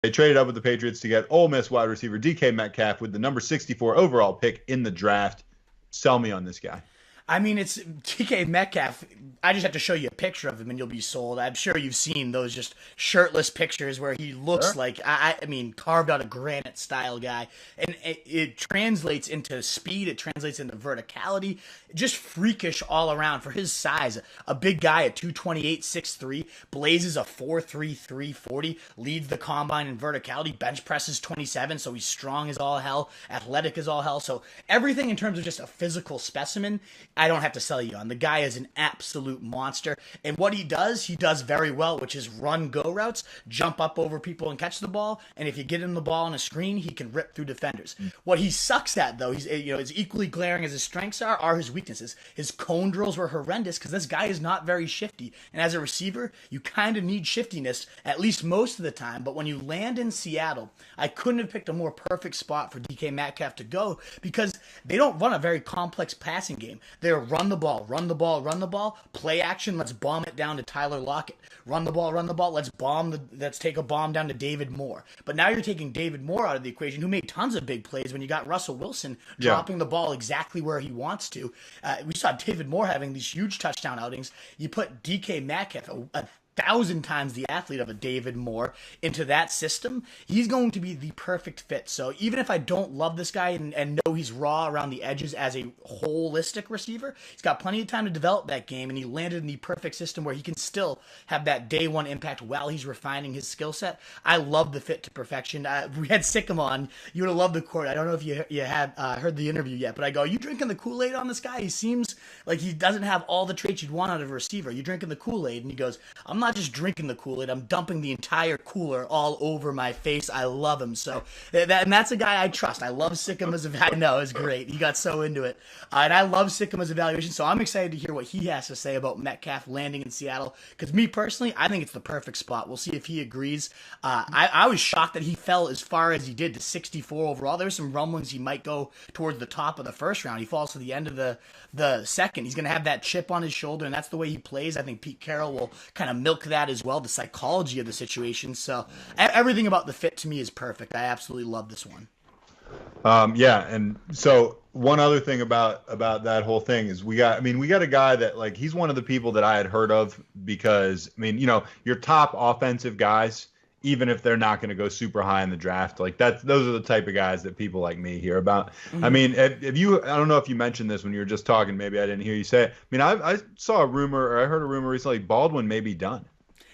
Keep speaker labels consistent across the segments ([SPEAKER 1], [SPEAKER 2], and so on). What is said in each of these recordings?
[SPEAKER 1] They traded up with the Patriots to get Ole Miss wide receiver DK Metcalf with the number 64 overall pick in the draft. Sell me on this guy.
[SPEAKER 2] I mean, it's DK Metcalf. I just have to show you a picture of him and you'll be sold. I'm sure you've seen those just shirtless pictures where he looks like, I mean, carved out a granite style guy. And it translates into speed. It translates into verticality. Just freakish all around for his size. A big guy at 228, 6'3", blazes a 4'3", 340, leads the combine in verticality, bench presses 27, so he's strong as all hell, athletic as all hell. So everything in terms of just a physical specimen, I don't have to sell you on. The guy is an absolute monster. And what he does very well, which is run go routes, jump up over people and catch the ball. And if you get him the ball on a screen, he can rip through defenders. What he sucks at, though, he's as equally glaring as his strengths are his weaknesses. His cone drills were horrendous because this guy is not very shifty. And as a receiver, you kind of need shiftiness, at least most of the time. But when you land in Seattle, I couldn't have picked a more perfect spot for DK Metcalf to go because they don't run a very complex passing game. They're run the ball, run the ball, run the ball, play action, let's bomb it down to Tyler Lockett. Run the ball, let's take a bomb down to David Moore. But now you're taking David Moore out of the equation, who made tons of big plays when you got Russell Wilson dropping the ball exactly where he wants to. We saw David Moore having these huge touchdown outings. You put DK Metcalf, a thousand times the athlete of a David Moore, into that system, he's going to be the perfect fit. So even if I don't love this guy and know he's raw around the edges as a holistic receiver, he's got plenty of time to develop that game, and he landed in the perfect system where he can still have that day one impact while he's refining his skill set. I love the fit to perfection. We had Sikkim on. You would have loved the quote. I don't know if you had heard the interview yet, but I go, "Are you drinking the Kool-Aid on this guy? He seems like he doesn't have all the traits you'd want out of a receiver. You drinking the Kool-Aid?" And he goes, "I'm not just drinking the Kool-Aid, I'm dumping the entire cooler all over my face. I love him." So that's a guy I trust. I love Sikkim as I know, it's great. He got so into it. And I love Sikkim as evaluation, so I'm excited to hear what he has to say about Metcalf landing in Seattle. Because me personally, I think it's the perfect spot. We'll see if he agrees. I was shocked that he fell as far as he did to 64 overall. There were some rumblings he might go towards the top of the first round. He falls to the end of the second. He's going to have that chip on his shoulder, and that's the way he plays. I think Pete Carroll will kind of milk that as well, the psychology of the situation. So everything about the fit to me is perfect. I absolutely love this one.
[SPEAKER 1] Yeah, and so one other thing about that whole thing is we got a guy that, like, he's one of the people that I had heard of because, I mean, your top offensive guys, even if they're not going to go super high in the draft, like those are the type of guys that people like me hear about. Mm-hmm. I mean, I don't know if you mentioned this when you were just talking, maybe I didn't hear you say it. I mean, I saw a rumor, or I heard a rumor recently, Baldwin may be done.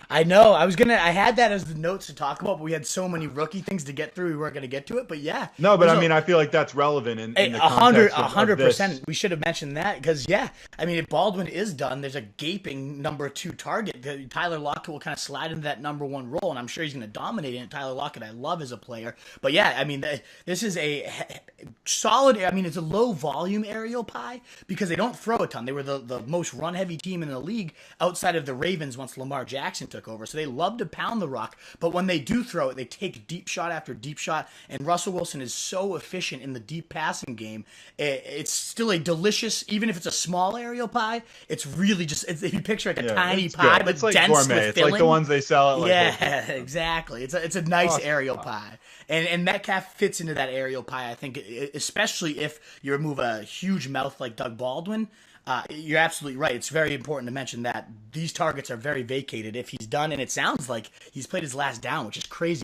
[SPEAKER 2] I know. I had that as the notes to talk about, but we had so many rookie things to get through, we weren't going to get to it. But yeah.
[SPEAKER 1] No, but I mean, I feel like that's relevant in the context of 100%.
[SPEAKER 2] We should have mentioned that because, yeah, I mean, if Baldwin is done, there's a gaping number 2 target. Tyler Lockett will kind of slide into that number 1 role, and I'm sure he's going to dominate it. Tyler Lockett, I love as a player. But yeah, I mean, this is a solid, I mean, it's a low volume aerial pie because they don't throw a ton. They were the most run heavy team in the league outside of the Ravens once Lamar Jackson took over. So they love to pound the rock, but when they do throw it, they take deep shot after deep shot, and Russell Wilson is so efficient in the deep passing game. It's still a delicious, even if it's a small aerial pie, it's really just, if you picture like a tiny pie, good. But it's like dense gourmet.
[SPEAKER 1] With filling. It's like the ones they sell at
[SPEAKER 2] exactly. It's a nice aerial pie. And Metcalf fits into that aerial pie, I think, especially if you remove a huge mouth like Doug Baldwin. You're absolutely right. It's very important to mention that these targets are very vacated if he's done, and it sounds like he's played his last down, which is crazy.